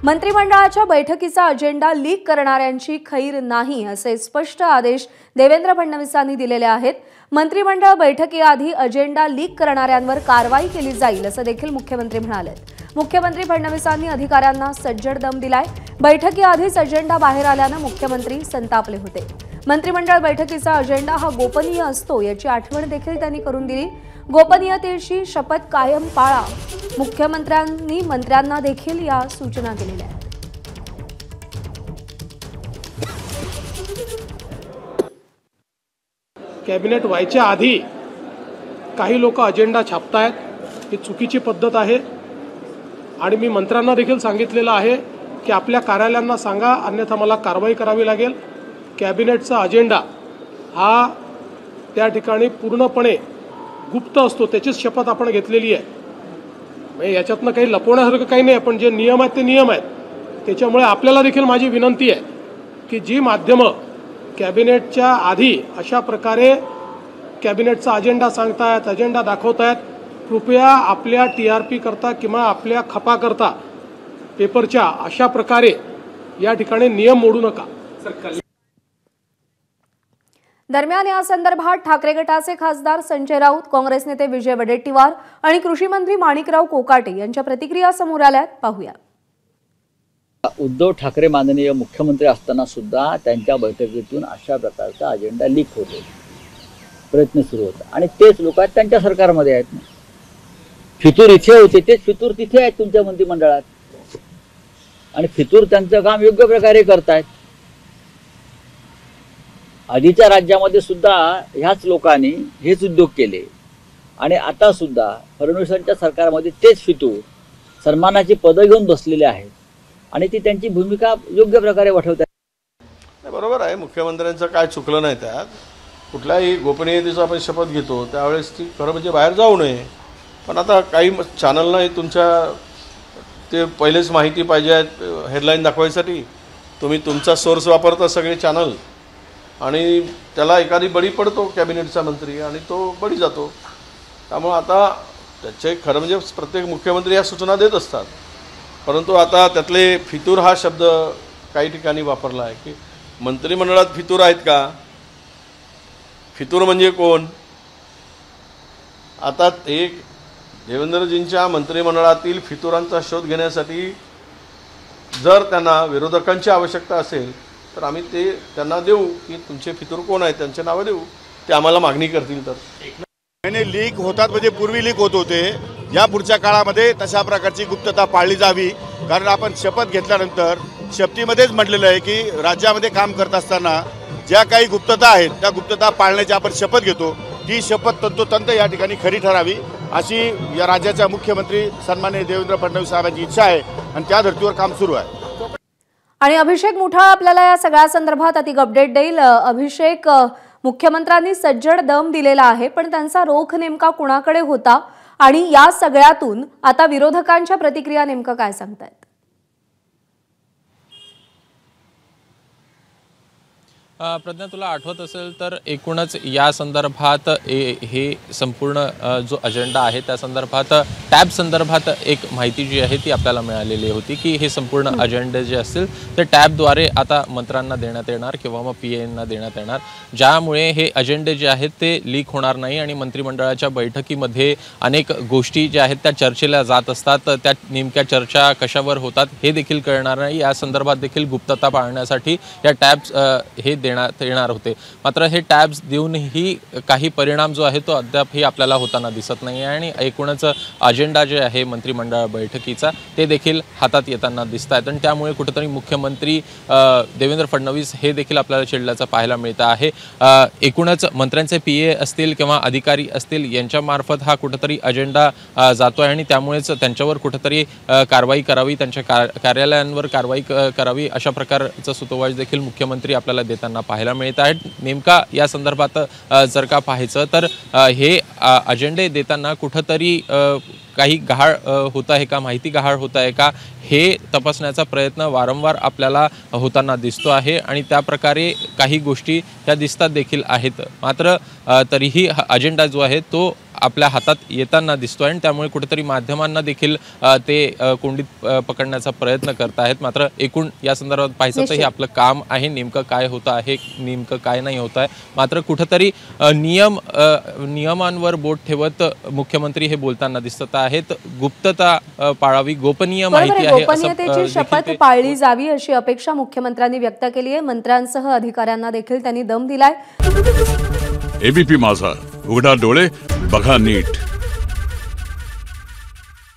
मंत्रिमंडळाच्या बैठकीचा agenda leak करणाऱ्यांची खैर नाही असे स्पष्ट आदेश देवेंद्र फडणवीसांनी दिलेले आहेत। मंत्रिमंडळ बैठकीआधी अजेंडा लीक करणाऱ्यांवर कारवाई केली जाईल असं देखील मुख्यमंत्री म्हणाले। मुख्यमंत्री फडणवीसांनी अधिकाऱ्यांना सज्जड दम दिलाय। बैठकीआधीच अजेंडा बाहेर आल्याने मुख्यमंत्री संतापले होते। मंत्रिमंडळ बैठकीचा अजेंडा हा गोपनीय असतो याची आठवण देखील त्यांनी करून दिली। गोपनीयतेची शपथ कायम पाळा, मुख्यमंत्र्यांनी मंत्र्यांना देखील या सूचना केलेल्या आहेत। कॅबिनेट व्हायच्या आधी काही लोक अजेंडा छापतायत, ही चुकीची पद्धत आहे आणि मी मंत्र्यांना देखील सांगितलेलं आहे की आपल्या कार्यालयांना सांगा, अन्यथा मला कारवाई करावी लागेल। कॅबिनेटचा अजेंडा हा त्या ठिकाणी पूर्णपणे गुप्त असतो, त्याचीच शपथ आपण घेतलेली आहे। म्हणजे याच्यातनं काही लपवण्यासारखं काही नाही, पण जे नियम आहेत ते नियम आहेत। त्याच्यामुळे आपल्याला देखील माझी विनंती आहे की जी माध्यमं कॅबिनेटच्या आधी अशा प्रकारे कॅबिनेटचा अजेंडा सांगतायत, अजेंडा दाखवतायत, कृपया आपल्या TRP करता किंवा आपल्या खपा करता पेपरच्या अशा प्रकारे या ठिकाणी नियम मोडू नका। दरम्यान या संदर्भात ठाकरे गटाचे खासदार संजय राऊत, काँग्रेस नेते विजय वडेट्टीवार आणि कृषी मंत्री माणिकराव कोकाटे यांच्या प्रतिक्रिया समोर आल्यात, पाहूया। उद्धव ठाकरे माननीय मुख्यमंत्री असताना सुद्धा त्यांच्या बैठकीतून अशा प्रकारचा अजेंडा लीक होतो, प्रयत्न सुरू होता आणि तेच लोक आहेत त्यांच्या सरकारमध्ये आहेत। फितूर इथे होते तेच फितूर तिथे आहेत तुमच्या मंत्रिमंडळात आणि फितूर त्यांचं काम योग्य प्रकारे करतायत। आधीच्या राज्यामध्ये सुद्धा ह्याच लोकांनी हेच उद्योग केले आणि आता सुद्धा फडणवीसांच्या सरकारमध्ये तेच फितूर सन्मानाची पदं घेऊन बसलेले आहेत आणि ती त्यांची भूमिका योग्य प्रकारे वठवतात। बरोबर आहे, मुख्यमंत्र्यांचं काय चुकलं नाही त्यात। कुठल्याही गोपनीयतेचा आपण शपथ घेतो त्यावेळेस ती खरं म्हणजे बाहेर जाऊ नये, पण आता काही चॅनलना तुमच्या ते पहिलेच माहिती पाहिजे हेडलाईन दाखवायसाठी तुम्ही तुमचा सोर्स वापरता सगळे चॅनल आणि त्याला एखादी बळी पडतो कॅबिनेटचा मंत्री आणि तो बळी जातो। त्यामुळे आता त्याचे खरं म्हणजे प्रत्येक मुख्यमंत्री या सूचना देत असतात, परंतु आता त्यातले फितूर हा शब्द काही ठिकाणी वापरला आहे की मंत्रिमंडळात फितूर आहेत का? फितूर म्हणजे कोण? आता एक देवेंद्रजींच्या मंत्रिमंडळातील फितुरांचा शोध घेण्यासाठी जर त्यांना विरोधकांची आवश्यकता असेल तर आम्ही ते त्यांना देऊ की तुमचे फितूर कोण आहेत, त्यांचे नावं देऊ, ते आम्हाला मागणी करतील तर। महिने लीक होतात म्हणजे पूर्वी लीक होत होते, या पुढच्या काळामध्ये तशा प्रकारची गुप्तता पाळली जावी। कारण आपण शपथ घेतल्यानंतर शपथीमध्येच म्हटलेलं आहे की राज्यामध्ये काम करत असताना ज्या काही गुप्तता आहेत त्या गुप्तता पाळण्याची आपण शपथ घेतो, ती शपथ तंतोतंत या ठिकाणी खरी ठरावी अशी या राज्याच्या मुख्यमंत्री सन्माननीय देवेंद्र फडणवीस साहेबांची इच्छा आहे आणि त्या धर्तीवर काम सुरू आहे। आणि अभिषेक मुठा आपल्याला या सगळ्या संदर्भात अधिक अपडेट देईल। अभिषेक, मुख्यमंत्र्यांनी सज्जड दम दिलेला आहे, पण त्यांचा रोख नेमका कुणाकडे होता आणि या सगळ्यातून आता विरोधकांच्या प्रतिक्रिया नेमका काय सांगतायत? प्रज्ञा, तुला आठवत असेल तर एकूणच या संदर्भात हे संपूर्ण जो अजेंडा आहे त्या संदर्भात टॅब संदर्भात एक माहिती जी आहे ती आपल्याला मिळालेली होती की हे संपूर्ण अजेंडे जे असतील ते टॅबद्वारे आता मंत्र्यांना देण्यात येणार किंवा मग PAंना देण्यात येणार, ज्यामुळे हे अजेंडे जे आहेत ते लीक होणार नाही आणि मंत्रिमंडळाच्या बैठकीमध्ये अनेक गोष्टी ज्या आहेत त्या चर्चेला जात असतात, त्या नेमक्या चर्चा कशावर होतात हे देखील कळणार नाही। या संदर्भात देखील गुप्तता पाळण्यासाठी या टॅब्स हे देण्यात येणार होते, मात्र हे टॅब्स देऊनही काही परिणाम जो आहे तो अद्यापही आपल्याला होताना दिसत नाही आहे आणि एकूणच अजेंडा जे आहे मंत्रिमंडळ बैठकीचा ते देखील हातात येताना दिसत आहेत आणि त्यामुळे कुठेतरी मुख्यमंत्री देवेंद्र फडणवीस हे देखील आपल्याला चिडल्याचं पाहायला मिळतं आहे। एकूणच मंत्र्यांचे PA असतील किंवा अधिकारी असतील यांच्या मार्फत हा कुठेतरी अजेंडा जातोय आणि त्यामुळेच त्यांच्यावर कुठेतरी कारवाई करावी, त्यांच्या कार्यालयांवर कारवाई करावी अशा प्रकारचं सूतोवाच देखील मुख्यमंत्री आपल्याला देताना पाहायला मिळत आहे। नेमका या संदर्भात जर का पाहायचं तर हे अजेंडे देताना कुठेतरी काही गहाळ होत आहे का, माहिती गहाळ होत आहे का, हे तपासण्याचा प्रयत्न वारंवार आपल्याला होताना दिसतो आहे आणि त्या प्रकारे काही गोष्टी त्या दिसतात देखील आहेत। मात्र तरीही अजेंडा जो आहे तो आपल्या हातात येताना दिसतोय आणि त्यामुळे कुठेतरी माध्यमांना देखील ते कोंडीत पकडण्याचा प्रयत्न करत आहेत. मात्र एकूण या संदर्भात पाहायचं तर हे आपलं काम आहे, नेमकं काय होतं आहे, नेमकं काय नाही होत आहे. मात्र कुठेतरी नियमांवर बोट ठेवत मुख्यमंत्री हे बोलताना दिसत आहेत. गुप्तता पाळावी, गोपनीय माहिती आहे, गोपनीयतेची शपथ पाळली जावी अशी अपेक्षा मुख्यमंत्र्यांनी व्यक्त केली आहे. मंत्र्यांसह अधिकाऱ्यांना देखील त्यांनी दम दिलाय. एबीपी माझा, उघडा डोळे बघा नीट.